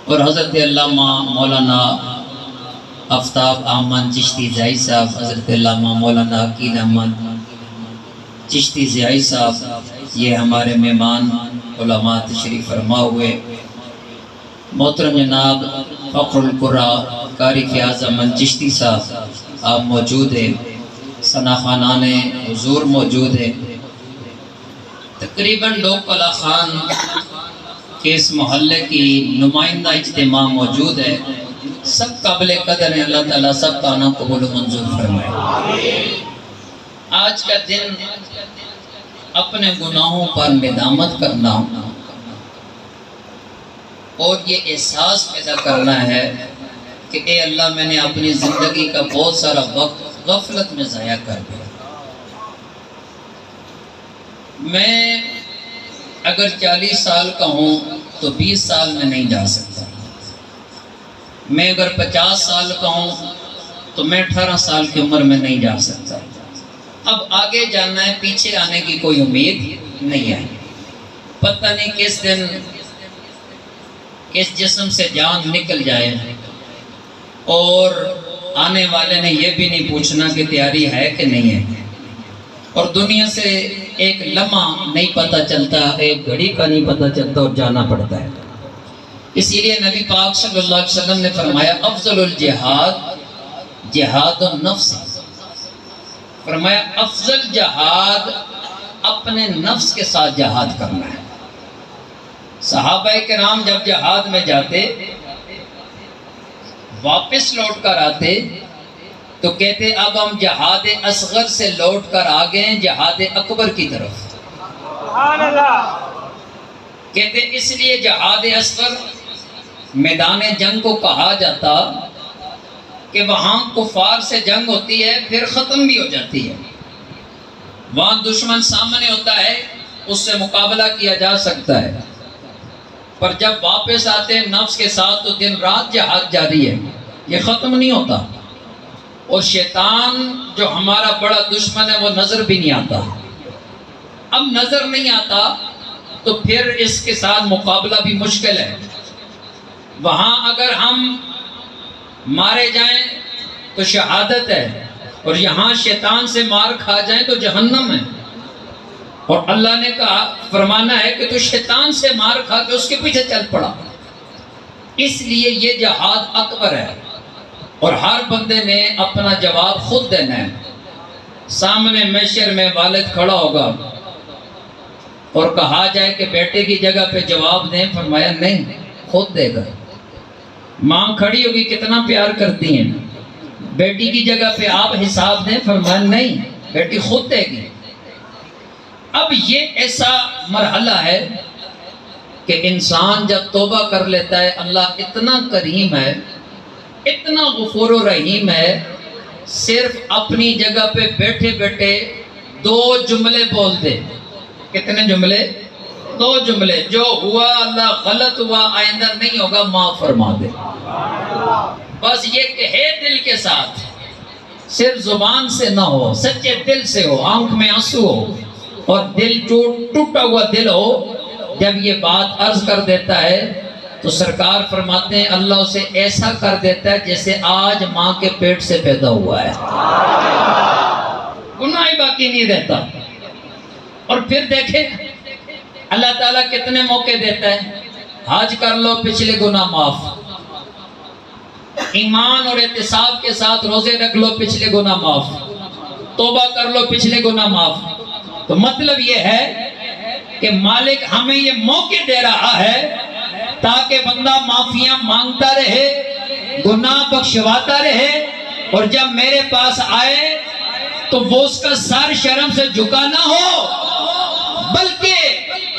اور حضرت علامہ مولانا آفتاب احمد چشتی زائی صاحب، حضرت علامہ مولانا عقیل احمد چشتی زائی صاحب، یہ ہمارے مہمان علماء تشریف فرما ہوئے۔ محترم جناب فخر القرا قاری فیاض احمد چشتی صاحب آپ موجود ہیں، ثنا خانان حضور موجود ہیں۔ تقریباً ڈوک کلا خان کے اس محلے کی نمائندہ اجتماع موجود ہے۔ سب قابل قدر ہیں، اللہ تعالیٰ سب کا نا قبول و منظور فرمائے۔ آج کا دن اپنے گناہوں پر ندامت کرنا اور یہ احساس پیدا کرنا ہے کہ اے اللہ میں نے اپنی زندگی کا بہت سارا وقت غفلت میں ضائع کر دیا۔ میں اگر 40 سال کا ہوں تو 20 سال میں نہیں جا سکتا، میں اگر 50 سال کا ہوں تو میں 18 سال کی عمر میں نہیں جا سکتا۔ اب آگے جانا ہے، پیچھے آنے کی کوئی امید نہیں ہے۔ پتہ نہیں کس دن کس جسم سے جان نکل جائے، اور آنے والے نے یہ بھی نہیں پوچھنا کہ تیاری ہے کہ نہیں ہے، اور دنیا سے ایک لمحہ نہیں پتہ چلتا، ایک گھڑی کا نہیں پتہ چلتا، اور جانا پڑتا ہے۔ اسی لیے نبی پاک صلی اللہ علیہ وسلم نے فرمایا افضل الجہاد جہاد النفس، فرمایا افضل جہاد اپنے نفس کے ساتھ جہاد کرنا ہے۔ صحابہ کرام جب جہاد میں جاتے، واپس لوٹ کر آتے تو کہتے اب ہم جہاد اصغر سے لوٹ کر آ گئے ہیں جہاد اکبر کی طرف۔ سبحان اللہ۔ کہتے اس لیے جہاد اصغر میدان جنگ کو کہا جاتا کہ وہاں کفار سے جنگ ہوتی ہے، پھر ختم بھی ہو جاتی ہے، وہاں دشمن سامنے ہوتا ہے، اس سے مقابلہ کیا جا سکتا ہے، پر جب واپس آتے ہیں نفس کے ساتھ تو دن رات جہاد جاری ہے، یہ ختم نہیں ہوتا۔ اور شیطان جو ہمارا بڑا دشمن ہے وہ نظر بھی نہیں آتا۔ اب نظر نہیں آتا تو پھر اس کے ساتھ مقابلہ بھی مشکل ہے۔ وہاں اگر ہم مارے جائیں تو شہادت ہے، اور یہاں شیطان سے مار کھا جائیں تو جہنم ہے۔ اور اللہ نے کہا فرمانا ہے کہ تو شیطان سے مار کھا کے اس کے پیچھے چل پڑا۔ اس لیے یہ جہاد اکبر ہے، اور ہر بندے نے اپنا جواب خود دینا ہے۔ سامنے محشر میں والد کھڑا ہوگا اور کہا جائے کہ بیٹے کی جگہ پہ جواب دیں، فرمایا نہیں، خود دے گا۔ ماں کھڑی ہوگی کتنا پیار کرتی ہیں، بیٹی کی جگہ پہ آپ حساب دیں، فرمایا نہیں، بیٹی خود دے گی۔ اب یہ ایسا مرحلہ ہے کہ انسان جب توبہ کر لیتا ہے، اللہ اتنا کریم ہے، اتنا غفور و رحیم ہے، صرف اپنی جگہ پہ بیٹھے بیٹھے 2 جملے بول دے۔ کتنے جملے؟ 2 جملے، جو ہوا اللہ غلط ہوا آئندہ نہیں ہوگا معاف فرما دے۔ بس یہ کہے دل کے ساتھ، صرف زبان سے نہ ہو، سچے دل سے ہو، آنکھ میں آنسو ہو، اور دل ٹوٹا ہوا دل ہو۔ جب یہ بات عرض کر دیتا ہے تو سرکار فرماتے ہیں اللہ اسے ایسا کر دیتا ہے جیسے آج ماں کے پیٹ سے پیدا ہوا ہے، گناہ ہی باقی نہیں رہتا۔ اور پھر دیکھیں اللہ تعالیٰ کتنے موقع دیتا ہے، حج کر لو پچھلے گناہ معاف، ایمان اور احتساب کے ساتھ روزے رکھ لو پچھلے گناہ معاف، توبہ کر لو پچھلے گناہ معاف۔ تو مطلب یہ ہے کہ مالک ہمیں یہ موقع دے رہا ہے تاکہ بندہ معافیاں مانگتا رہے، گناہ بخشواتا رہے، اور جب میرے پاس آئے تو وہ اس کا سر شرم سے جھکا نہ ہو، بلکہ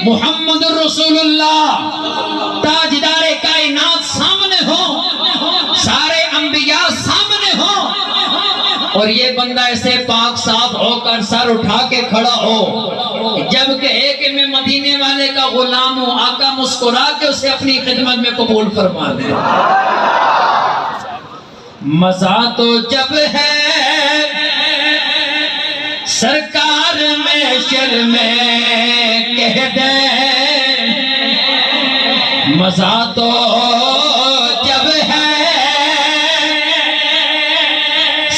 محمد رسول اللہ تاجدار کائنات سامنے ہو، سارے انبیاء سامنے ہو، اور یہ بندہ ایسے پاک صاف ہو کر سر اٹھا کے کھڑا ہو، جب کہے کہ میں مدینے والے کا غلام ہوں، آقا مسکرا کے اسے اپنی خدمت میں قبول فرما دے۔ مزہ تو جب ہے سرکار محشر میں کہہ دے، مزہ تو جب ہے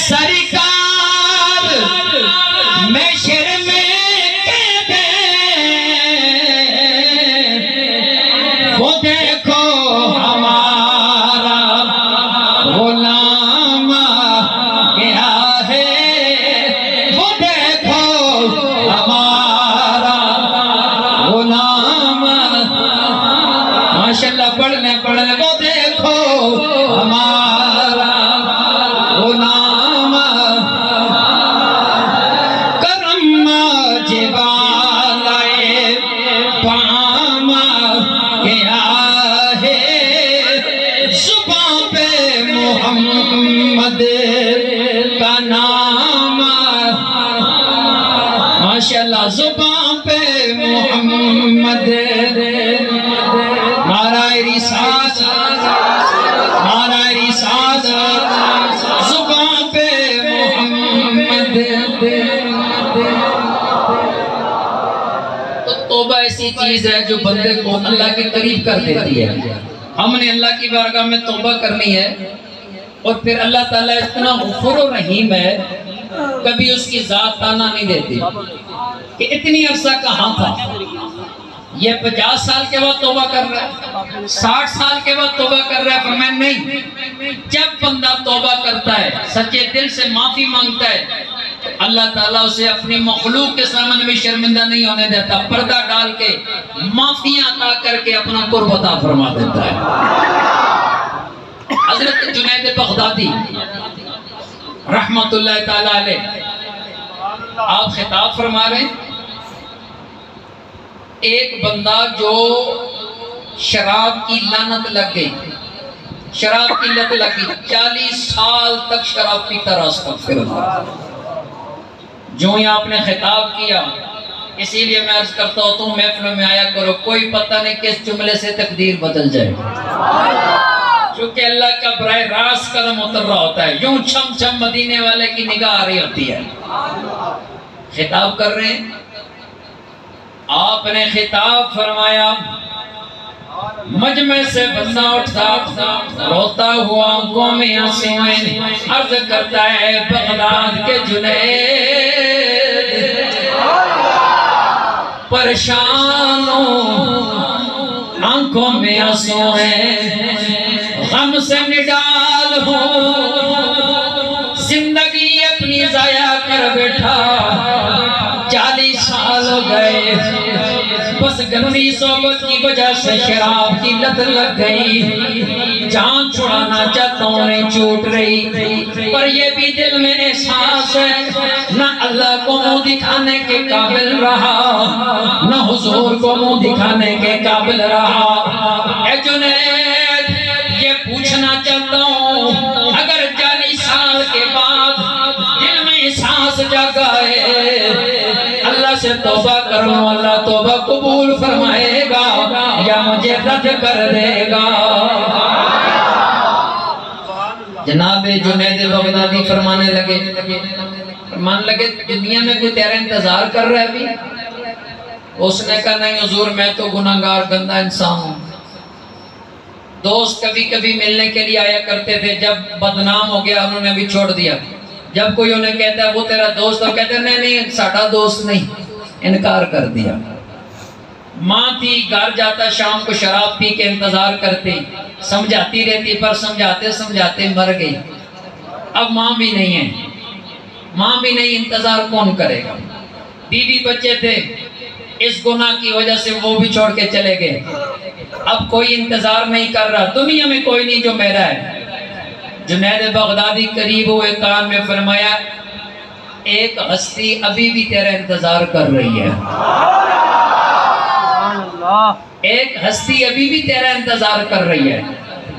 سرکار میں شر میں کہتے وہ دیکھو ہمارا غلام کیا ہے، وہ دیکھو ہمارا غلام، ماشاءاللہ پڑھنے وہ دیکھو ہمارا غلام، کرم جبالائے پام کیا ہے، زباں پہ محمد کا نام، ماشاءاللہ زباں پہ محمد، نعرہ رسالت نعرہ رسالت، زباں پہ محمد۔ تو توبہ ایسی چیز ہے جو بندے کو اللہ کے قریب کر دیتی ہے۔ ہم نے اللہ کی بارگاہ میں توبہ کرنی ہے، اور پھر اللہ تعالیٰ اتنا غفور و رحیم ہے، کبھی اس کی ذات تانا نہیں دیتی کہ اتنی عرصہ کہاں تھا، یہ 50 سال کے بعد توبہ کر رہا ہے، 60 سال کے بعد توبہ کر رہا ہے، پر میں نہیں، جب بندہ توبہ کرتا ہے، سچے دل سے معافی مانگتا ہے، اللہ تعالیٰ اسے اپنی مخلوق کے سامنے میں شرمندہ نہیں ہونے دیتا، پردہ ڈال کے معافیاں عطا کر کے اپنا قرب عطا فرما دیتا ہے۔ حضرت جنید بغدادی رحمت اللہ تعالیٰ علیہ آپ خطاب فرما رہے ہیں، ایک بندہ جو شراب کی لعنت لگ گئی، شراب کی لت لگی، 40 سال تک شراب پیتا رہا، استغفر اللہ۔ جو ہی آپ نے خطاب کیا، اسی لیے میں عرض کرتا ہوں تم محفلوں میں آیا کرو، کوئی پتہ نہیں کس جملے سے تقدیر بدل جائے، چونکہ اللہ کا براہ راست قدم اتر رہا ہوتا ہے، یوں چھم چھم مدینے والے کی نگاہ آ رہی ہوتی ہے۔ خطاب کر رہے ہیں، آپ نے خطاب فرمایا، مجمع سے بندہ اٹھتا روتا ہوا آنکھوں میں آنسوئیں، عرض کرتا ہے بغداد کے جنید، پریشان ہوں آنکھوں میں آنسوئیں، غم سے نڈال ہوں، زندگی اپنی ضائع کر بیٹھا، 40 سال ہو گئے، بس گندی صحبت کی وجہ سے شراب کی لت لگ گئی، جان چھڑانا چاہتا ہوں نہیں چھوٹ رہی، پر یہ بھی دل میں احساس ہے، نہ اللہ کو منہ دکھانے کے قابل رہا، نہ حضور کو منہ دکھانے کے قابل رہا۔ اے جنید، یہ پوچھنا چاہتا ہوں، اگر 40 سال کے بعد دل میں احساس جاگا ہے، اللہ سے توبہ کروں، اللہ توبہ قبول فرمائے گا یا مجھے رد کر دے گا؟ جناب جنید بغدادی فرمانے لگے دنیا میں کوئی تیرا انتظار کر رہا ہے ابھی؟ اس نے کہا نہیں حضور، میں تو گناہگار گندا انسان ہوں۔ دوست کبھی کبھی ملنے کے لیے آیا کرتے تھے، جب بدنام ہو گیا انہوں نے بھی چھوڑ دیا۔ جب کوئی انہیں کہتا ہے وہ تیرا دوست، تو کہتے ہیں نہیں ساڑھا دوست نہیں، انکار کر دیا۔ ماں تھی، گھر جاتا شام کو شراب پی کے انتظار کرتی، سمجھاتی رہتی، پر سمجھاتے سمجھاتے مر گئی۔ اب ماں بھی نہیں ہے، ماں بھی نہیں، انتظار کون کرے گا؟ بیوی بچے تھے، اس گناہ کی وجہ سے وہ بھی چھوڑ کے چلے گئے، اب کوئی انتظار نہیں کر رہا، دنیا میں کوئی نہیں جو میرا ہے۔ جنید بغدادی قریب ہوئے، کان میں فرمایا ایک ہستی ابھی بھی تیرا انتظار کر رہی ہے، ایک ہستی ابھی بھی تیرا انتظار کر رہی ہے۔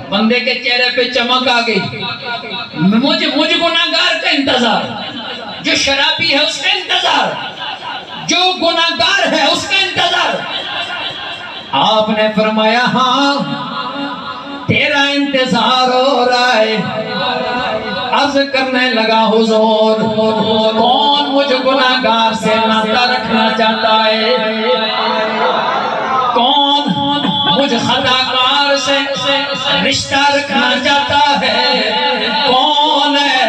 بندے کے چہرے پہ چمک آ گئی، مجھ گناہگار کا انتظار، جو شرابی ہے اس کا انتظار، جو گناہگار ہے اس کا انتظار۔ آپ نے فرمایا ہاں تیرا انتظار ہو رہا ہے۔ عرض کرنے لگا حضور کون مجھ گناہگار سے ناطہ رکھنا چاہتا ہے، کون مجھ خطاکار سے رشتہ رکھنا چاہتا ہے؟ کون ہے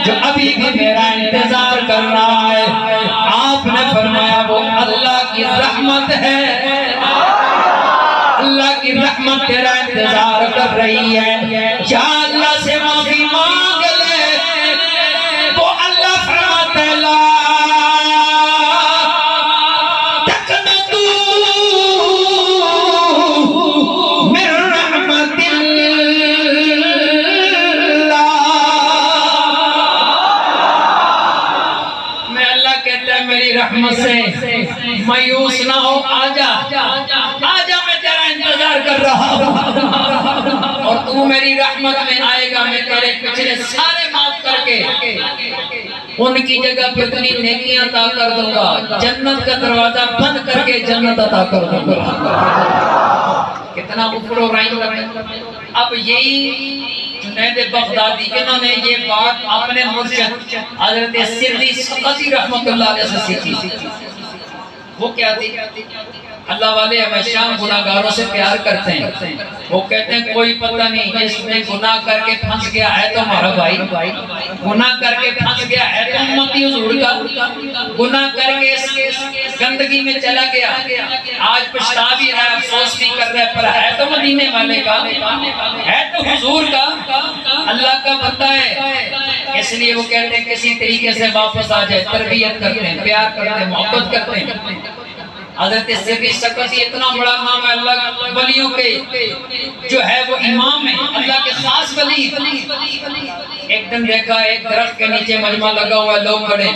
جو ابھی بھی میرا انتظار کر رہا ہے؟ آپ نے فرمایا وہ اللہ کی رحمت ہے، اللہ کی رحمت تیرا انتظار کر رہی ہے، یا اللہ سے معافی مانگ لے۔ وہ اللہ فرماتا ہے لا تقنطوا من رحمت اللہ۔ میں اللہ کہتا ہے میری رحمت سے مایوس نہ ہو، آجا آجا، میں تیرا انتظار کر رہا ہوں، اور تو میری رحمت میں آئے گا، میں تیرے پچھلے سارے معاف کر کے ان کی جگہ پہ اتنی نیکیاں عطا کر دوں گا، جنت کا دروازہ بند کر کے جنت عطا کر دوں گا۔ کتنا غفر و رحیم۔ اب یہی جنید بغدادی، انہوں نے یہ بات اپنے مرشد حضرت سری سقطی رحمت اللہ علیہ سے سیکھی۔ وہ کیا تھی؟ اللہ والے ہمیشہ گناہگاروں سے پیار کرتے ہیں، وہ کہتے ہیں کوئی پتہ نہیں اس میں گناہ کر کے پھنس گیا ہے تو ہمارا بھائی، گناہ کر کے پھنس گیا ہے تو امتی حضور کا، گناہ کر کے اس گندگی میں چلا گیا، آج پچھتا بھی رہا ہے، افسوس بھی کر رہا ہے، پر ہے تو مدینے والے کا، ہے تو حضور کا، اللہ کا بندہ ہے۔ اس لیے وہ کہتے ہیں کسی طریقے سے واپس آ جائے، تربیت کرتے ہیں، پیار کرتے ہیں، محبت کرتے ہیں۔ حضرت سری سقطی اتنا بڑا نام ہے اللہ ولیوں کے، جو ہے وہ امام ہے، اللہ کے خاص ولی۔ ایک دن دیکھا ایک درخت کے نیچے مجمع لگا ہوا ہے، لوگ کھڑے،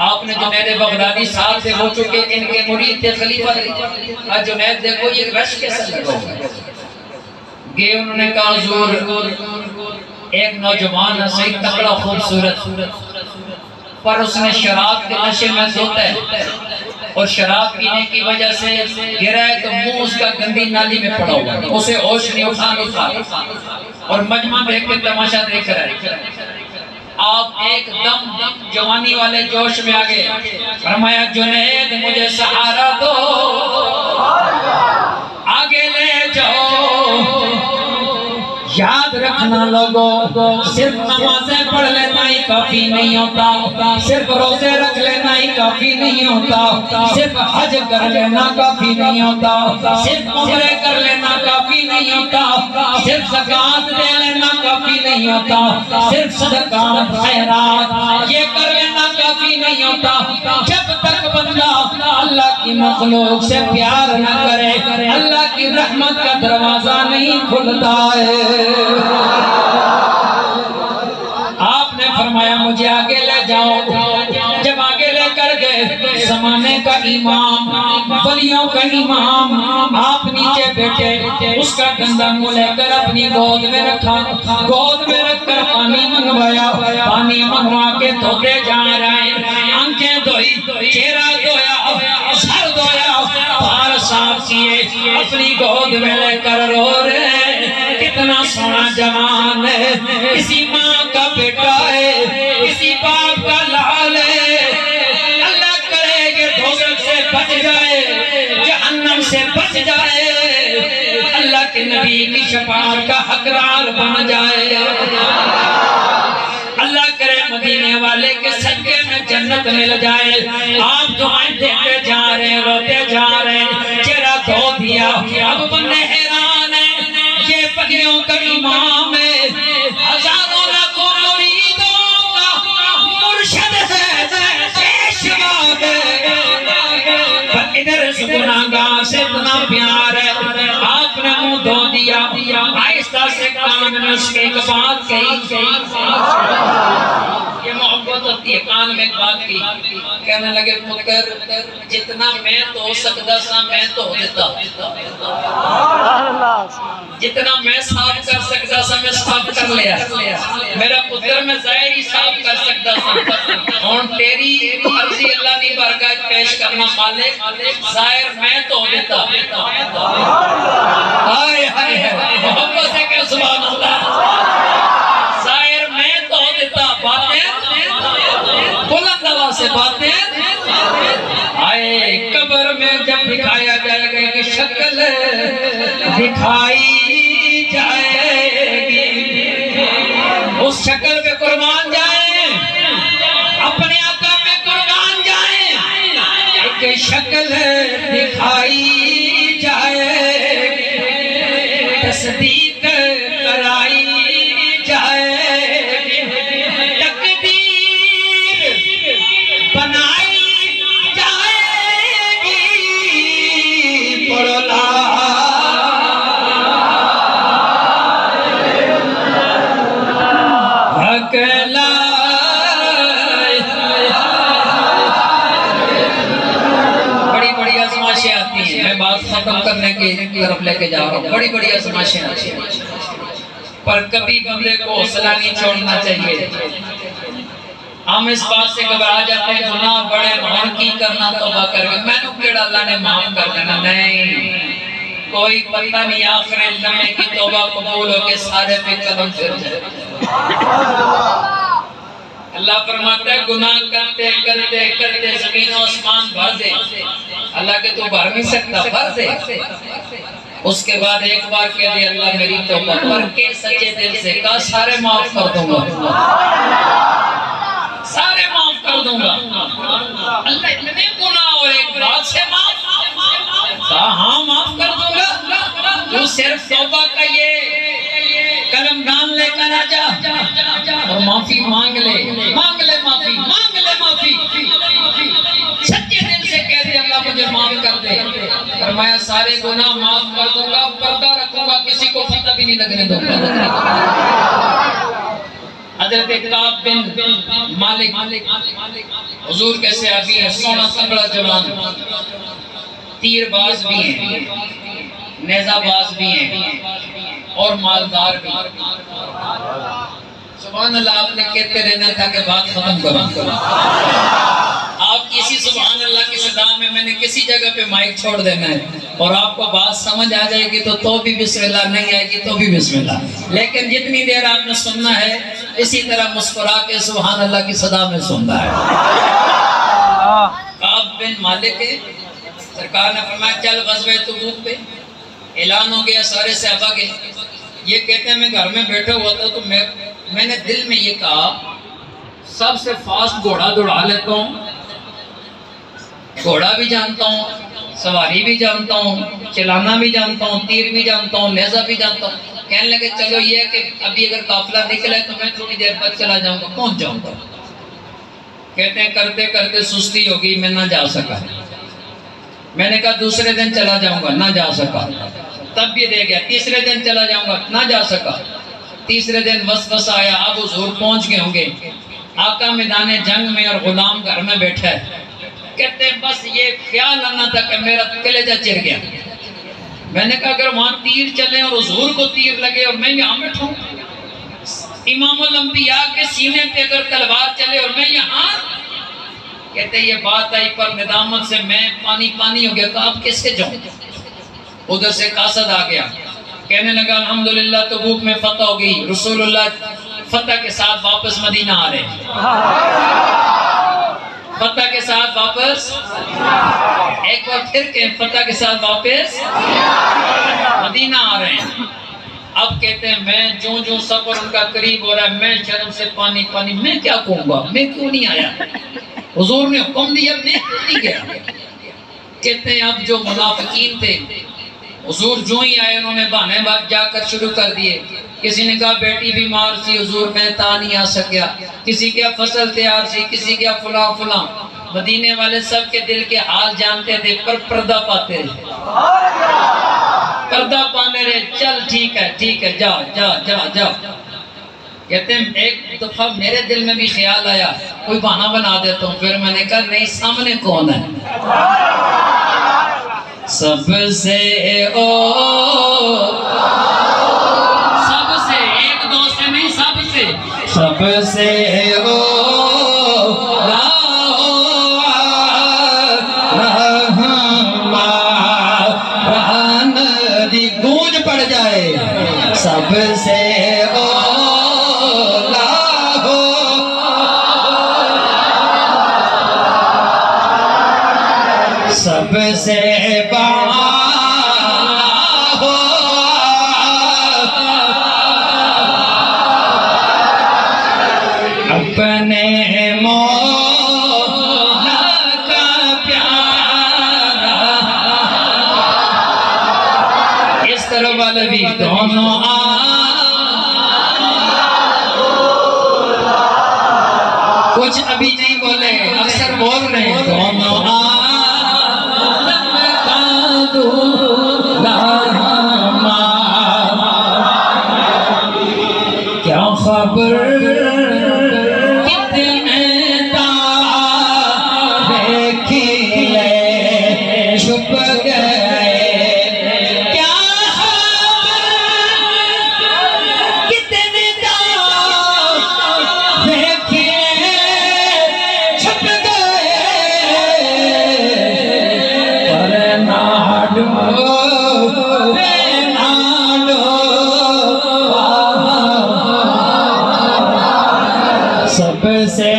آپ نے جنید بغدادی صاحب سے ہو چکے، ان کے مرید تھے خلیفہ تھے، اور جنید دیکھو یہ رش کیسا لگا ہوا ہے۔ گئے انہوں نے کہا حضور ایک نوجوان ہے، صحیح تکڑا خوبصورت، پر اس نے شراب کے نشے میں دھوتا ہے اور شراب پینے کی وجہ سے گرا ہے تو منہ اس کا گندی نالی میں پڑا ہوا ہے، اسے ہوش نہیں اٹھا اور مجمع دیکھ کے تماشا دیکھ رہا ہے۔ آپ ایک دم جوانی والے جوش میں آگے فرمایا جنید مجھے سہارا دو، آگے لے جاؤ۔ یاد رکھنا لوگوں، صرف نمازیں پڑھ لینا ہی کافی نہیں ہوتا، صرف روزے رکھ لینا ہی کافی نہیں ہوتا، صرف حج کر لینا کافی نہیں ہوتا، صرف عمرے کر لینا کافی نہیں ہوتا، صرف زکوٰۃ دے لینا کافی نہیں ہوتا، صرف صدقات خیرات یہ کر لینا کافی نہیں ہوتا۔ جب تک بندہ اللہ کی مخلوق سے پیار نہ کرے، اللہ کی رحمت کا دروازہ نہیں کھلتا ہے۔ آپ نے فرمایا مجھے آگے لے جاؤ۔ جب آگے لے کر گئے، زمانے کا امام، ولیوں کا امام، آپ نیچے بیٹھے، اس کا گندا منہ لے کر اپنی گود میں رکھا، گود میں رکھ کر پانی منگوایا، پانی منگوا کے دھوتے جا رہے ہیں، آنکھیں دھوئی، چہرہ دھویا، سر دھویا، پار صاف کیے، اپنی گود میں لے کر رو رہے ہیں۔ کتنا سونا جوان ہے، کسی ماں کا بیٹا ہے، کسی باپ کا لال ہے، اللہ کرے کہ دوزخ سے بچ جائے، جہنم سے بچ جائے، اللہ کے نبی کی شفاعت کا حقدار بن جائے، اللہ کرے مدینے والے کے صدقے میں جنت مل جائے۔ آپ دعائیں دیتے جا رہے ہیں، روتے جا رہے ہیں، چہرہ دھو دیا، اب بندے حیران ہیں، یہ پگیوں کا امام ہے، ہزاروں لاکھوں مریدوں کا مرشد ہے، پیشوا ہے، پر ادھر اس گناہگار سے اتنا پیار ہے۔ آپ نے منہ دھو دیا، آہستہ سے کان میں اس کے ایک بات کہی، یہ محبت ہوتی ہے، کان میں ایک بات کی، کہنے لگے پتر جتنا میں تو سکتا سا میں تو دیتا، جتنا میں صاف کر سکتا سا میں صاف کر لیا، میرا پتر میں ظاہر ہی صاف کر سکتا سا، اور تیری عرضی اللہ نے برکات پیش کرنا مالک، ظاہر میں تو دیتا۔ آئے ہائے ہے محبت سے کہ سبحان اللہ، ظاہر میں تو دیتا، باتیں بلند آواز سے باتیں آئے۔ قبر میں جب دکھایا جائے گا کہ شکل دکھائی جائے گی، اس شکل پہ قربان جائیں، اپنے آقا پہ قربان جائیں، ایک شکل دکھائی جائے گی، تصدیق کرائی جائے گی، تقدیر بنائی جائے گی، پڑھو لا ختم کرنے کی طرف لے کے جا رہا ہوں، بڑی بڑی آزمائشیں آتی ہیں، پر کبھی بندے کو حوصلہ نہیں چھوڑنا چاہیے۔ ہم اس بات سے گھبرا جاتے ہیں گناہ بڑے ہون کی کرنا توبہ کر کے میں نے کیڑا اللہ نے معاف کر دینا، نہیں، کوئی پتہ نہیں آخر لمحے کی توبہ قبول ہو کے سارے پہ قدم پھر جائے۔ اللہ فرماتا ہے گناہ کرتے کرتے کرتے زمین و آسمان بھر دے، اللہ کہ تو بھر نہیں سکتا، بھر دے، اس کے بعد ایک بار کہہ دے اللہ میری توبہ کر کے سچے دل سے کہا سارے معاف کر دوں گا، سارے معاف کر دوں گا۔ اللہ اتنے گناہ اور ایک بات سے معاف کہا ہاں معاف کر دوں گا، تو صرف توبہ کا یہ قلم دان لے کر آ جا اور معافی مانگ لے، مانگ لے معافی، مانگ لے معافی، سچے دل سے کہہ دے اللہ مجھے معاف کر دے، فرمایا سارے گناہ معاف کر دوں گا، پردہ رکھوں گا، کسی کو پتہ بھی نہیں لگنے دوں گا۔ حضرت کعب بن مالک حضور کیسے آگئی ہے، سونا تگڑا جوان، تیر باز بھی ہیں، نیزہ باز بھی ہیں اور مالدار بھی۔ سبحان اللہ، آپ نے کہتے رہنا تھا کہ بات ختم کروں، آپ کی اسی سبحان اللہ کی صدا میں میں نے کسی جگہ پہ مائک چھوڑ دینا ہے اور آپ کو بات سمجھ آ جائے گی تو بھی بسم اللہ، نہیں آئے گی تو بھی بسم اللہ، لیکن جتنی دیر آپ نے سننا ہے اسی طرح مسکرا کے سبحان اللہ کی صدا میں سننا ہے۔ کعب بن مالک سرکار نے فرمایا چل غزوہ تبوک پہ، اعلان ہو گیا، سارے صحابہ کے، یہ کہتے ہیں میں گھر میں بیٹھا ہوا تھا تو میں نے دل میں یہ کہا سب سے فاسٹ گھوڑا دوڑا لیتا ہوں، گھوڑا بھی جانتا ہوں، سواری بھی جانتا ہوں، چلانا بھی جانتا ہوں، تیر بھی جانتا ہوں، نیزہ بھی جانتا ہوں۔ کہنے لگے چلو یہ ہے کہ ابھی اگر قافلہ نکلے تو میں تھوڑی دیر بعد چلا جاؤں گا، پہنچ جاؤں گا۔ کہتے ہیں کرتے کرتے سستی ہوگی، میں نہ جا سکا، میں نے کہا دوسرے دن چلا جاؤں گا، نہ جا سکا، تب بھی دے گیا، تیسرے دن چلا جاؤں گا، نہ جا سکا، تیسرے دن وسوسہ آیا، اب حضور پہنچ گئے ہوں گے، آقا میدان جنگ میں اور غلام گھر میں بیٹھا ہے، کہتے ہیں بس یہ خیال آنا تھا کہ میرا کلیجہ چر گیا، میں نے کہا اگر وہاں تیر چلے اور حضور کو تیر لگے اور میں یہاں بیٹھوں، امام الانبیاء کے سینے پہ اگر تلوار چلے اور میں یہاں، کہتے ہیں یہ بات آئی پر ندامت سے میں پانی ہو گیا، کہا اب کس کے جاؤں؟ ادھر سے قاصد آ گیا، کہنے لگا الحمدللہ تبوک میں فتح ہو گئی، رسول اللہ فتح کے ساتھ واپس مدینہ آ رہے ہیں، فتح کے ساتھ واپس، ایک بار پھر کہ فتح کے ساتھ واپس مدینہ آ رہے ہیں۔ اب کہتے ہیں میں جو سفر ان کا قریب ہو رہا ہے میں شرم سے پانی میں کیا کہوں گا، میں کیوں نہیں آیا، حضور نے حکم دیا میں کیوں نہیں گیا۔ کہتے ہیں اب جو منافقین تھے حضور جو ہی آئے انہوں نے بہانے بعد جا کر شروع کر دیے، کسی نے کہا بیٹی بیمار سی حضور میں تا نہیں آ سکیا، کسی کیا فصل تیار سی، کسی کیا فلاں فلاں، مدینے والے سب کے دل کے حال جانتے تھے پر پردہ پاتے رہے، پردہ پانے رہے، چل ٹھیک ہے جا۔ کہتے ہیں ایک دفعہ میرے دل میں بھی خیال آیا کوئی بہانہ بنا دیتا ہوں، پھر میں نے کہا نہیں سامنے کون ہے، سب سے ایک دو سے نہیں سب سے گونج پڑ جائے، سب سے سب سے بالا ہو کیسر والوی دونوں کچھ ابھی نہیں بولے اکثر بول رہے ہیں دونوں کیا خبر کتنے تارے کھلے چھپ گئے کیا خبر کتنے تارے کھلے چھپ گئے پر ناڈو سب سے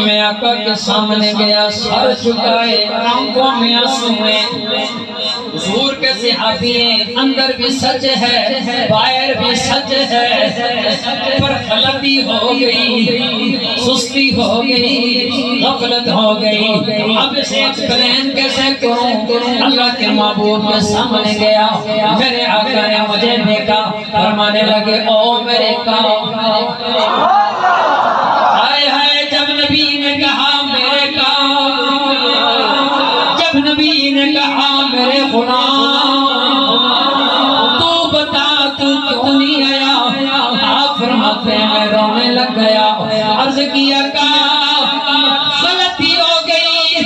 میں آقا کے سامنے گیا سر جھکائے آنکھوں میں آنسو ہیں حضور کے صحابی ہیں اندر بھی سچ ہے باہر بھی سچ ہے پر غلطی ہو گئی سستی ہو گئی غفلت ہو گئی اب اسے ایکسپلین کیسے کروں اللہ کے محبوب کے سامنے گیا میرے آقا نے مجھے دیکھا فرمانے لگے او میرے کام ہائے ہائے جب نبی نے کہا میرے کام جب نبی نے کہا میرے غلام تو بتا تو کیوں نہیں آیا آپ فرماتے ہیں میں رونے لگ گیا عرض کیا غلطی ہو گئی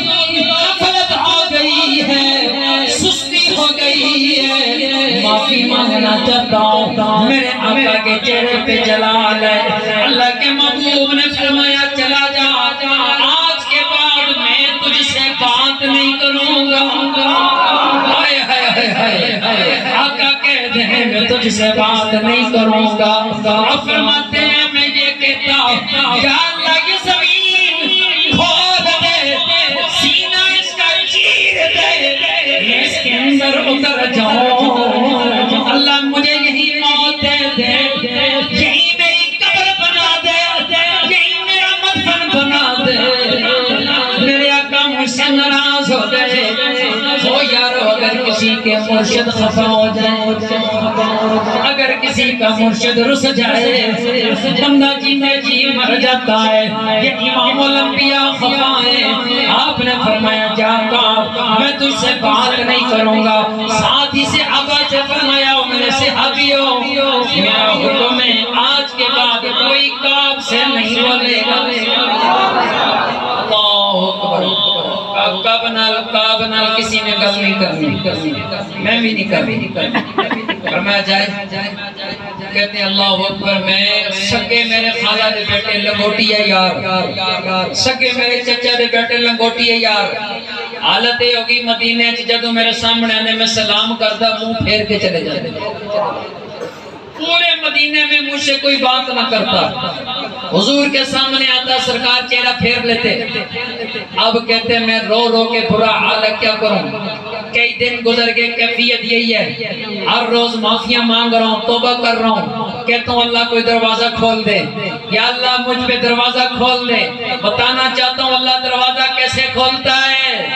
غفلت ہو گئی ہے سستی ہو گئی ہے معافی مانگنا چاہتا ہوں میرے آقا کے چہرے پہ جلال ہے اللہ کے محبوب نے فرمایا چلا جا آج کے بعد میں تجھ سے بات نہیں کروں گا آقا کہتے ہیں میں تجھ سے بات نہیں کروں گا اب فرماتے ہیں میں یہ کہتا یا اللہ یہ زمین کھود دے سینہ اس کا چیر دے میں اس کے اندر اتر جاؤں اللہ مجھے یہی موت دے دے یہی میری قبر بنا دے یہی میرا مدفن بنا دے میرے آقا مجھ سے ناراض ہو گئے وہ یارو اگر کسی کے مرشد خفا ہو جائے اگر کسی کا مرشد رس جائے بندہ جیتے جی مر جاتا ہے یہ امام الانبیاء خفا ہے آپ نے فرمایا جا میں تجھ سے بات نہیں کروں گا ساتھ ہی سے آقا سے فرمایا میرے صحابیوں میرا حکم ہے آج کے بعد کوئی کعب سے نہیں بولے گا اللہ اکبر کعب نال کسی نے گل نہیں کرنی میں بھی نہیں کرنی فرمایا جائے کہتے ہیں اللہ اکبر میں سکے میرے خالہ دے بیٹے لنگوٹی ہے یار سکے میرے چچا دے بیٹے لنگوٹی ہے یار حالت یہ ہوگی مدینے جدوں میرے سامنے آنے میں سلام کردہ منہ پھیر کے چلے جاتے پورے مدینے میں مجھ سے کوئی بات نہ کرتا حضور کے سامنے آتا سرکار چہرہ پھیر لیتے اب کہتے میں رو رو کے برا حال کیا کروں کئی دن گزر گئے کیفیت یہی ہے ہر روز معافیاں مانگ رہا ہوں توبہ کر رہا ہوں کہتا ہوں اللہ کوئی دروازہ کھول دے یا اللہ مجھ پہ دروازہ کھول دے بتانا چاہتا ہوں اللہ دروازہ کیسے کھولتا ہے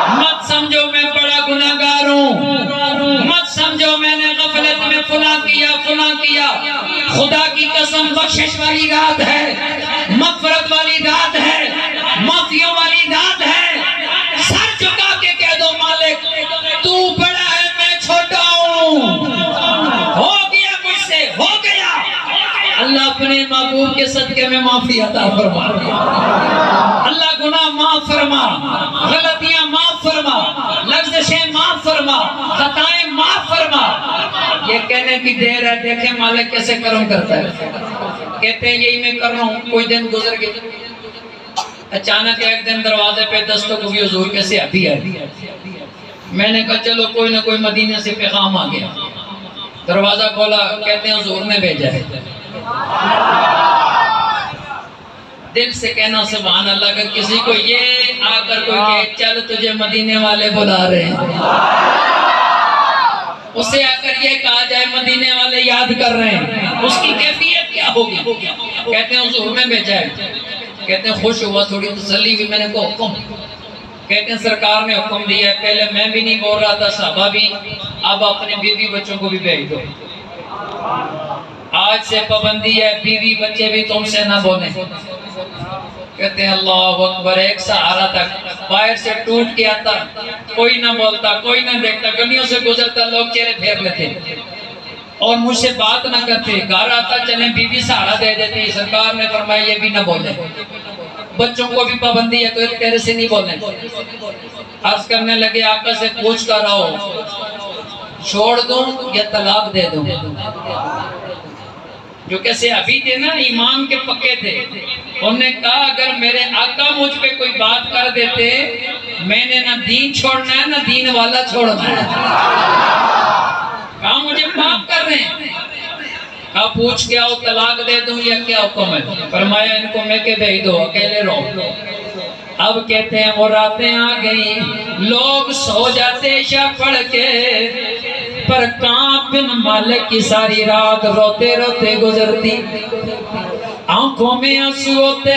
مت سمجھو میں بڑا گناہگار ہوں مت سمجھو میں نے غفلت میں فلاں کیا خدا کی قسم بخشش والی رات ہے مغفرت والی رات ہے معافیوں والی رات ہے سر جھکا کے کہہ دو مالک تو بڑا ہے میں چھوٹا ہوں ہو گیا مجھ سے ہو گیا اللہ اپنے محبوب کے صدقے میں معافی عطا فرما اللہ گناہ معاف فرما غلطیاں معاف فرما لغزشیں معاف فرما خطائیں معاف فرما یہ کہنے کی دیر ہے دیکھیں مالک کیسے کرم کرتا ہے کہتے ہیں یہی میں کر رہا ہوں کوئی دن گزر گئے اچانک ایک دن دروازے پہ دستک ہوئی حضور کے صحابی ہے میں نے کہا چلو کوئی نہ کوئی مدینے سے پیغام آ گیا دروازہ کھولا کہتے ہیں حضور نے بھیجا ہے دل سے کہنا سبحان اللہ اگر کسی کو یہ آ کر کوئی کہ چل تجھے مدینے والے بلا رہے ہیں اسے آ کر یہ کہا جائے مدینے والے یاد کر رہے ہیں اس کی کیفیت کیا ہوگی کہتے ہیں حضور نے بھیجا ہے. کہتے ہیں خوش ہوا, تھوڑی تسلی ہوئی, میں نے کہا حکم. کہتے ہیں سرکار نے حکم دیا ہے, پہلے میں بھی نہیں بول رہا تھا, صحابہ بھی, اب اپنے بیوی بچوں کو بھی بھیج دو. آج سے پابندی ہے, بیوی بچے بھی تم سے نہ بولیں. کہتے ہیں اللہ اکبر. ایک سہارا تک باہر سے ٹوٹ کے آتا, کوئی نہ بولتا, کوئی نہ دیکھتا, گلیوں سے گزرتا, لوگ چہرے پھیر لیتے اور مجھ سے بات نہ کرتے. گھر آتا, چلیں بیوی سہارا دے دیتی. سرکار نے فرمایا یہ بھی نہ بولیں, بچوں کو بھی پابندی ہے, تو ایک تیرے سے نہیں بولیں. عرض کرنے لگے آقا سے پوچھ کر آؤ, چھوڑ دوں یا طلاق دے دوں. جو کیسے ابھی تھے نا, ایمان کے پکے تھے, انہوں نے کہا اگر میرے آقا مجھ پہ کوئی بات کر دیتے, میں نے نہ دین چھوڑنا ہے نہ دین والا چھوڑنا ہے. کہا مجھے معاف کر رہے ہیں. کہا پوچھ کے آؤ, طلاق دے دوں یا کیا حکم ہے؟ فرمایا ان کو میں کے بھیج دو, اکیلے رہو. اب کہتے ہیں وہ راتیں آ گئیں, لوگ سو جاتے عشاء پڑھ کے, پر کعب بن مالک کی ساری رات روتے روتے گزرتی, آنکھوں میں آنسو ہوتے.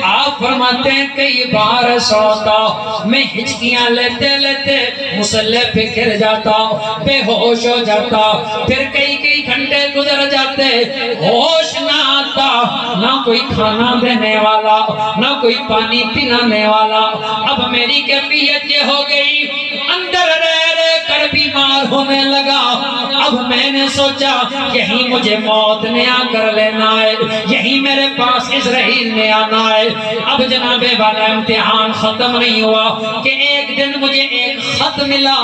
آپ فرماتے ہیں کئی بار سوتا, میں ہچکیاں لیتے لیتے مصلح پہ گر جاتا, بے ہوش ہو جاتا. پھر کئی گھنٹے گزر جاتے, ہوش نہ آتا, نہ کوئی کھانا دینے والا, نہ کوئی پانی پلانے والا. اب میری کیفیت یہ ہو گئی, اندر رہ کر بیمار ہونے لگا. اب میں نے سوچا یہی مجھے موت نے آ کر لینا ہے, یہی میرے پاس اسرائیل نے آنا ہے. اب جناب والا امتحان ختم نہیں ہوا کہ ایک دن مجھے ایک خط ملا.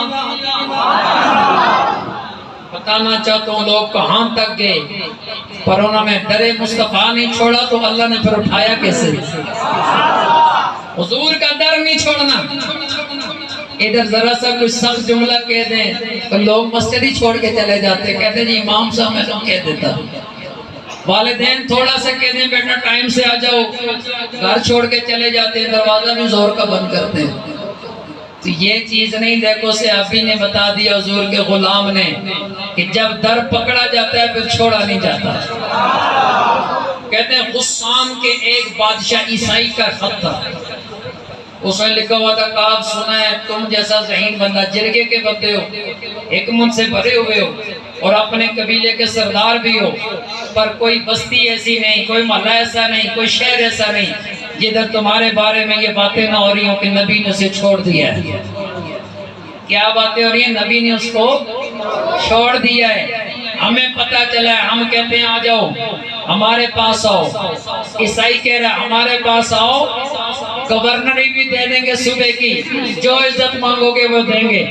بتانا چاہتا ہوں لوگ کہاں تک گئے, پر انہوں نے ڈرے مصطفیٰ نہیں چھوڑا, تو اللہ نے پھر اٹھایا کیسے؟ حضور کا ڈر نہیں چھوڑنا. ادھر ذرا سا کوئی سخت جملہ کہہ دیں تو لوگ مسجد ہی چھوڑ کے چلے جاتے, کہتے ہیں جی امام صاحب میں تو کہہ دیتا. والدین تھوڑا سا کہہ دیں بیٹا ٹائم سے آ جاؤ, گھر چھوڑ کے چلے جاتے ہیں, دروازہ بھی زور کا بند کرتے ہیں. تو یہ چیز نہیں, دیکھو صحابی نے بتا دیا حضور کے غلام نے کہ جب در پکڑا جاتا ہے پھر چھوڑا نہیں جاتا. کہتے ہیں غسان کے ایک بادشاہ عیسائی کا خط تھا, اس میں لکھا ہوا تھا کعب سنا ہے تم جیسا ذہین بندہ, جرگے کے بندے ہو, حکمت سے بھرے ہوئے ہو, اور اپنے قبیلے کے سردار بھی ہو, پر کوئی بستی ایسی نہیں, کوئی محلہ ایسا نہیں, کوئی شہر ایسا نہیں جدھر تمہارے بارے میں یہ باتیں نہ ہو رہی ہوں کہ نبی نے اسے چھوڑ دیا ہے. کیا باتیں ہو رہی ہیں؟ نبی نے اس کو چھوڑ دیا ہے. ہمیں پتہ چلا ہے, ہم کہتے ہیں آ جاؤ ہمارے پاس آؤ, عیسائی کہہ رہا ہے ہمارے پاس آؤ, گورنری بھی دے دیں گے صوبے کی, جو عزت مانگو گے وہ دیں گے,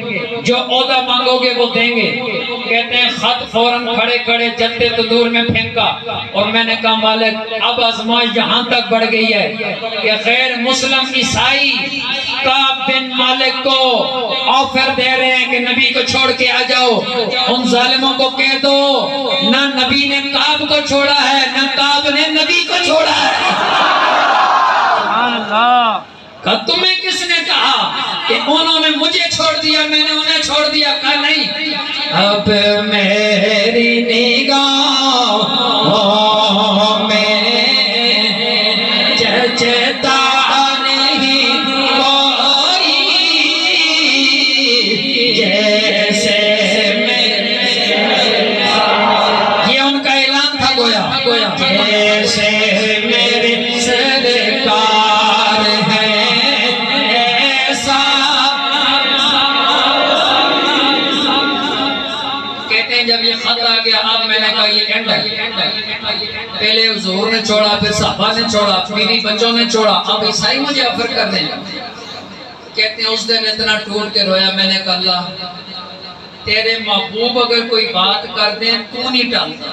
جو عہدہ مانگو گے وہ دیں گے. کہتے ہیں خط فوراً کھڑے کھڑے جلتے تندور میں پھینکا, اور میں نے کہا مالک اب آزمائش یہاں تک بڑھ گئی ہے کہ غیر مسلم عیسائی کعب بن مالک کو آفر دے رہے ہیں کہ نبی کو چھوڑ کے آ جاؤ. ان ظالموں کو کہہ دو نہ نبی نے کعب کو چھوڑا ہے, نہ کعب نے نبی کو چھوڑا ہے. کہا تمہیں کس نے کہا کہ انہوں نے مجھے چھوڑ دیا, میں نے انہیں چھوڑ دیا؟ کہا نہیں, اب میری نگاہ میں چچتا نہیں کوئی, جیسے یہ ان کا اعلان تھا گویا, جیسے میرے سرکار ہے ایسا. کہتے ہیں جب یہ خط آ گیا, اب میں نے کہا یہ اینڈ ہے. پہلے حضور نے چھوڑا, پھر صحابہ نے چھوڑا, بیوی بچوں نے چھوڑا, اب عیسائی مجھے آفر کر دیں. کہتے ہیں اس دن اتنا ٹوٹ کے رویا, میں نے کہا اللہ تیرے محبوب اگر کوئی بات کر دیں تو نہیں ٹالتا.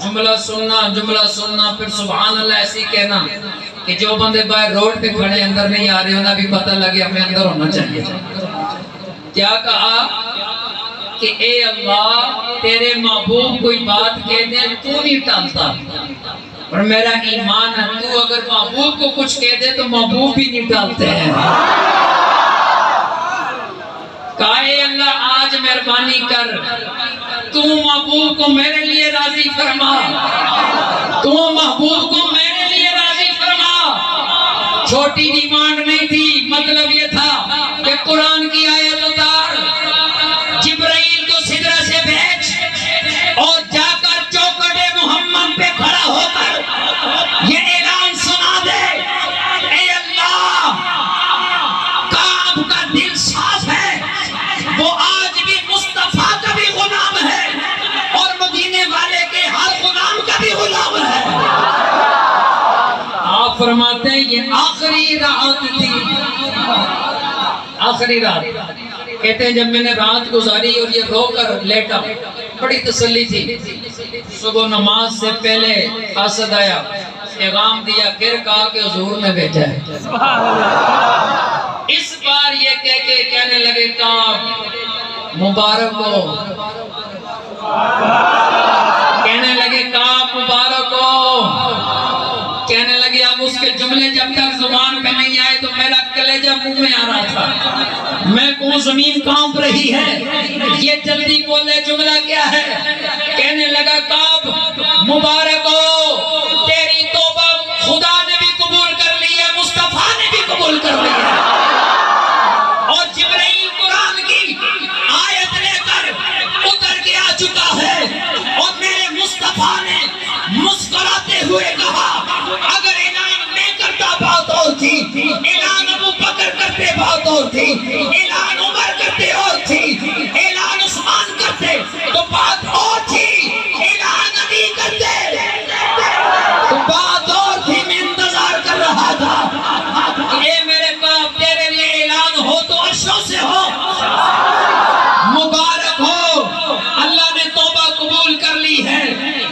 جملہ سننا پھر سبحان اللہ ایسی کہنا کہ جو بندے باہر روڈ پہ کھڑے اندر نہیں آ رہے, انہیں بھی پتہ لگے ہمیں اندر ہونا چاہیے. کیا کہا کہ اے اللہ تیرے محبوب کوئی بات کہہ دیں تو نہیں ٹالتا, اور میرا ایمان ہے تو اگر محبوب کو کچھ کہہ دے تو محبوب بھی نہیں ٹالتے ہیں. کہا اے اللہ آج مہربانی کر, تو محبوب کو میرے لیے راضی فرما. تو محبوب کو میرے لیے راضی فرما۔ چھوٹی ڈیمانڈ نہیں تھی، مطلب یہ تھا کہ قرآن کی آیت اتار، جبرائیل کو سدرہ سے بھیج اور جا کر چوکھٹ محمد پہ کھڑا ہو کر یہ اعلان سنا دے، اے اللہ کعب کا دل صاف ہے، وہ آج بھی مصطفیٰ کا بھی غلام ہے اور مدینے والے کے ہر غلام کا بھی غلام ہے۔ آپ فرماتے ہیں یہ آخری رات تھی، آخری رات۔ کہتے ہیں جب میں نے رات گزاری اور یہ رو کر لیٹا، بڑی تسلی تھی۔ صبح نماز سے پہلے قاصد آیا، پیغام دیا، پھر کہا کہ حضور نے بھیجا ہے۔ اس بار یہ کہہ کے کہنے لگے کعب مبارک ہو، کہنے لگے کعب مبارک ہو، کہنے لگے اب اس کے جملے جب تک زبان پہ نہیں آئے تو میرا کلیجہ منہ میں آ رہا تھا، میں کو زمین کانپ رہی ہے، یہ جلدی بولے جملہ کیا ہے؟ کہنے لگا کعب مبارک ہو، تیری توبہ خدا نے بھی قبول کر لی ہے، مصطفیٰ نے بھی قبول کر لی ہے، اور جبرائیل قرآن کی آیت لے کر اتر کے آ چکا ہے، اور میرے مصطفیٰ نے مسکراتے ہوئے کہا اگر اعلان میں کرتا بات اور تھی، اعلان ابو بکر کرتے بات اور تھی، اعلان عمر کرتے اور تھی، اعلان عثمان کرتے تو بات اور تھی، اعلان علی کرتے تو بات اور تھی۔ میں انتظار کر رہا تھا کہ اے میرے باپ تیرے لیے اعلان ہو تو عرشوں سے ہو، مبارک ہو، اللہ نے توبہ قبول کر لی ہے،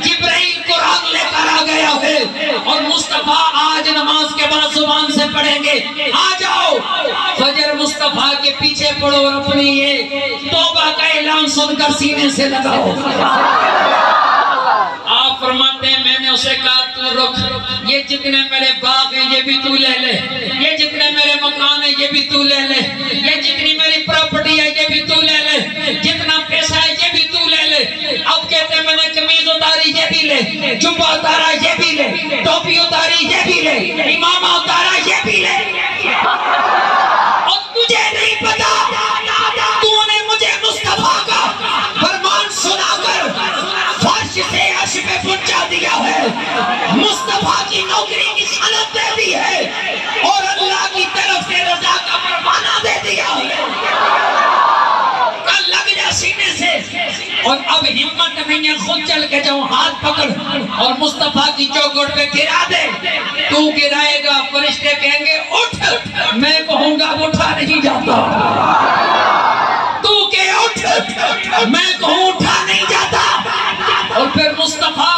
جبرائیل قرآن لے کر آ گیا ہے، اور مصطفیٰ آج نماز کے بعد زبان سے پڑھیں گے، آ جاؤ فجر مصطفیٰ کے پیچھے پڑھو اور اپنی یہ توبہ کا اعلان سن کر سینے سے لگاؤ۔ آپ فرماتے ہیں میں نے اسے کہا تو رک، یہ جتنے میرے باغ ہیں یہ بھی تو لے لے، یہ جتنے میرے مکان ہیں یہ بھی تو لے لے، یہ جتنی میری پراپرٹی ہے یہ بھی تو لے لے، جتنا پیسہ ہے یہ بھی تو لے لے۔ اب کہتے ہیں میں نے قمیض اتاری یہ بھی لے، جبہ اتارا یہ بھی لے، ٹوپی اتاری یہ بھی لے، امامہ اتارا یہ بھی لے، اور تجھے نہیں پتا تو نے مجھے مصطفیٰ کا فرمان سنا کر فرش سے عرش پہ پہنچا دیا ہے، مصطفیٰ کی نوکری کی سند دے دی ہے، اور اللہ کی طرف سے رضا کا پروانہ دے دیا ہے۔ کل لگ جا سینے سے، اور اب ہمت نہیں ہے خود چل کے جاؤں، ہاتھ پکڑ اور مصطفیٰ کی چوکھٹ پہ گرا دے، تو گرائے گا فرشتے کہیں گے اٹھ، میں کہوں گا اٹھا نہیں جاتا، تو کہ اٹھ، میں کہوں اٹھا نہیں جاتا، اور پھر مصطفیٰ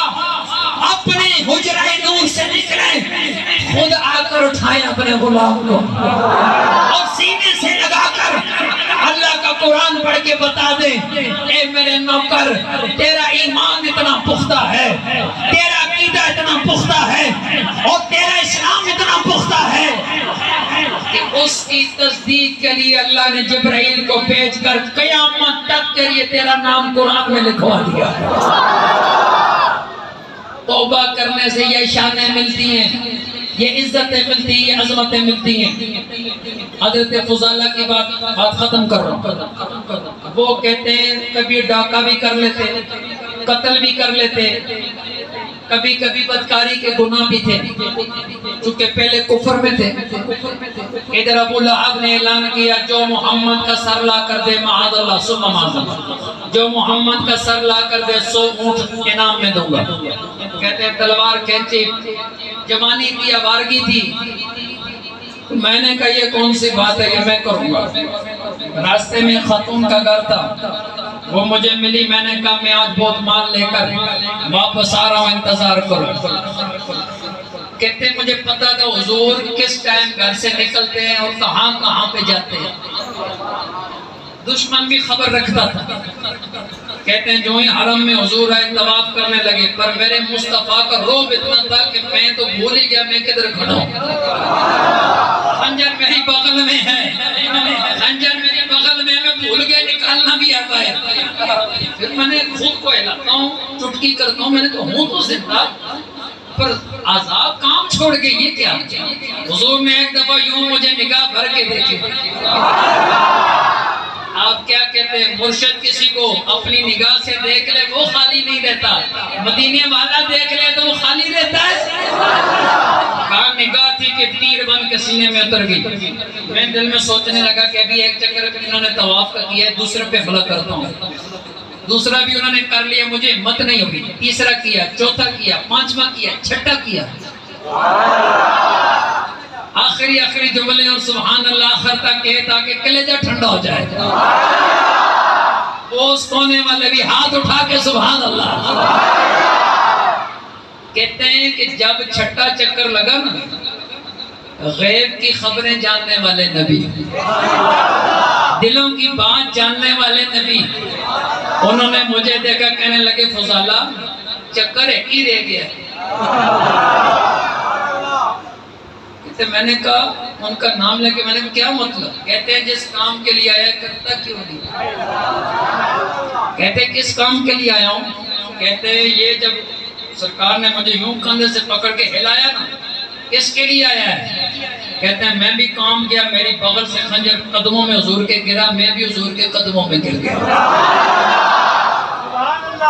اپنے حجرہ نور سے نکلے، خود آ کر اٹھائے اپنے غلام کو، اور سینے سے لگا کر اللہ کا قرآن پڑھ کے بتا دیں اے میرے نوکر تیرا ایمان اتنا پختہ ہے، تیرا عقیدہ اتنا پختہ ہے، اور تیرا اسلام اتنا پختہ ہے کہ اس کی تصدیق کے لیے اللہ نے جبرائیل کو بھیج کر قیامت تک کے لیے تیرا نام قرآن میں لکھوا دیا۔ توبہ کرنے سے یہ شانیں ملتی ہیں، یہ عزتیں ملتی ہیں، یہ عظمتیں ملتی ہیں۔ حضرت فضالہ کی بات ختم کر رہا ہوں، وہ کہتے ہیں کبھی ڈاکہ بھی کر لیتے، قتل بھی کر لیتے، کبھی کبھی بدکاری کے گناہ بھی تھے، چونکہ پہلے کفر میں تھے۔ ادھر ابو لہب نے اعلان کیا جو محمد کا سر لا کر دے معاذ اللہ ثم معاذ اللہ، جو محمد کا سر لا کر دے 100 اونٹ انعام میں دوں گا۔ کہتے ہیں تلوار کھینچی، جوانی تھی، آوارگی تھی، میں نے کہا یہ کون سی بات ہے یہ میں کروں گا۔ راستے میں خاتون کا گھر تھا، وہ مجھے ملی، میں نے کہا میں آج بہت مال لے کر واپس آ رہا ہوں، انتظار کرو۔ کہتے ہیں مجھے پتا تھا حضور کس ٹائم گھر سے نکلتے ہیں اور کہاں کہاں پہ جاتے ہیں، دشمن بھی خبر رکھتا تھا۔ کہتے ہیں جو ہی حرم میں حضور آئے طواف کرنے لگے، پر میرے مصطفیٰ کا روب اتنا تھا کہ میں تو بھول ہی گیا میں کدھر کھڑا ہوں۔ خنجر میری بغل میں ہے، خنجر میری بغل میں بھول گیا، نکالنا بھی آتا ہے۔ پھر میں نے خود کو ہلاتا ہوں، چٹکی کرتا ہوں، میں نے کہا ہوں تو زندہ، پر عذاب کام چھوڑ کے یہ کیا؟ حضور نے ایک دفعہ یوں مجھے نگاہ بھر کے دیکھے. آپ کیا کہتے ہیں مرشد کسی کو اپنی نگاہ سے دیکھ لے وہ خالی نہیں رہتا, مدینے والا دیکھ لے تو وہ خالی رہتا ہے. کہا نگاہ تھی کہ تیر بن کے سینے میں اتر گئی. میں دل میں سوچنے لگا کہ ابھی ایک چکر انہوں نے طواف کا کیا ہے, دوسرے پہ حملہ کرتا ہوں. دوسرا بھی انہوں نے کر لیا, مجھے ہمت نہیں ہوگی. تیسرا کیا, چوتھا کیا, پانچواں کیا, چھٹا کیا. آخری جملے اور سبحان اللہ آخر تک کہے تاکہ کلیجہ ٹھنڈا ہو جائے. اس کونے والے بھی ہاتھ اٹھا کے سبحان اللہ. کہتے ہیں کہ جب چھٹا چکر لگا نا, غیب کی خبریں جاننے والے نبی, دلوں کی بات جاننے والے نبی, انہوں نے مجھے دیکھا, کہنے لگے فضالہ چکر ایک ہی رہ گیا. کہتے میں نے کہا, ان کا نام لے کے میں نے کہا کیا مطلب؟ کہتے ہیں جس کام کے لیے آیا کرتا کیوں نہیں. کہتے کس کام کے لیے آیا ہوں؟ کہتے یہ جب سرکار نے مجھے یوں کندھے سے پکڑ کے ہلایا نا, کس کے لیے آیا ہے؟ کہتے ہیں میں بھی کام کیا, میری بغل سے خنجر قدموں میں حضور کے گرا, میں بھی حضور کے قدموں میں گر گیا.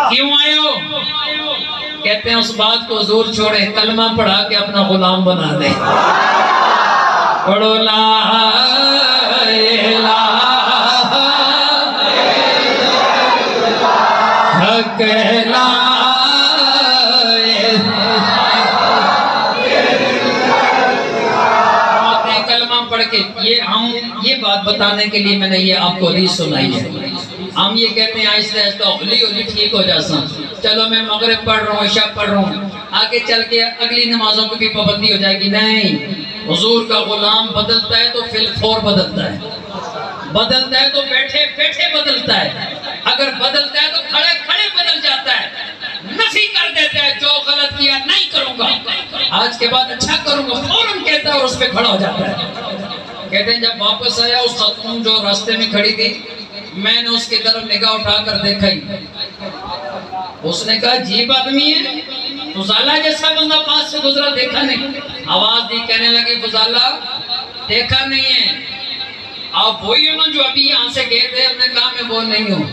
کیوں آئے ہو؟ کہتے ہیں اس بات کو حضور چھوڑے, کلمہ پڑھا کے اپنا غلام بنا دے. پڑھو لا الہ حق لا پڑھ کے یہ بات بتانے کے لیے میں نے یہ آپ کو حدیث سنائی ہے. ہم یہ کہتے ہیں آہستہ آہستہ ہولی ٹھیک ہو جاسا, چلو میں مغرب پڑھ رہا ہوں, عشاء پڑھ رہا ہوں, آگے چل کے اگلی نمازوں کی بھی پابندی ہو جائے گی. نہیں, حضور کا غلام بدلتا ہے تو فی الفور بدلتا ہے, بدلتا ہے تو بیٹھے بیٹھے بدلتا ہے, اگر بدلتا ہے تو کھڑے کھڑے بدل جاتا ہے, نفی کر دیتا ہے, جو غلط کیا نہیں کروں گا, آج کے بعد اچھا کروں گا فوراً کہتا ہے اور اس پہ کھڑا ہو جاتا ہے. کہتے ہیں جب واپس آیا اس خاتون جو راستے میں کھڑی تھی, میں نے اس کی طرف نگاہ اٹھا کر دیکھا ہی. اس نے کہا عجیب آدمی ہے, فضالہ جیسا بندہ پاس سے گزرا دیکھا نہیں. آواز دی, کہنے لگی فضالہ دیکھا نہیں ہے, آپ وہی ہو نا جو ابھی یہاں سے گئے تھے؟ ہم نے کہا میں وہ نہیں ہوں.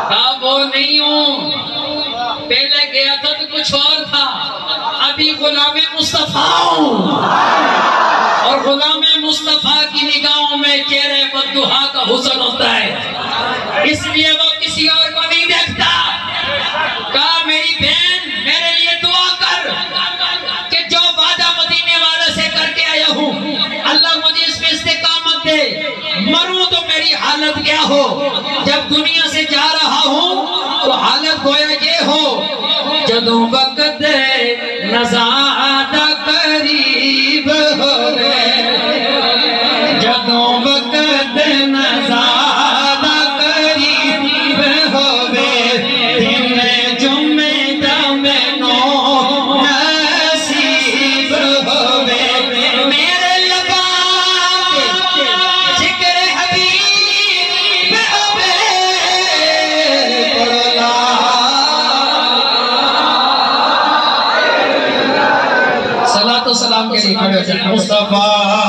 کہا وہ نہیں ہوں, پہلے گیا تھا تو کچھ اور تھا, ابھی غلام مصطفیٰ ہوں, اور غلام مصطفیٰ کی نگاہوں میں چہرے بددہا کا حسن ہوتا ہے, اس لیے وہ کسی اور کو نہیں دیکھتا. کہا میری بہن میرے لیے دعا کر کہ جو وعدہ مدینے والے سے کر کے آیا ہوں اللہ مجھے اس میں استقامت دے, مروں تو میری حالت کیا ہو, جب دنیا سے جا رہا ہوں تو حالت گویا یہ ہو, جدوں وقت نزادہ قریب ہوئے, جدوں وقت نزادہ قریب ہوئے, دن جمعہ دمنو نصیب ہوئے, میرے لباں ذکر حبیب ہوئے. پڑھو لا صلاۃ و سلام کے لیے کھڑے ہو جائیں. مصطفیٰ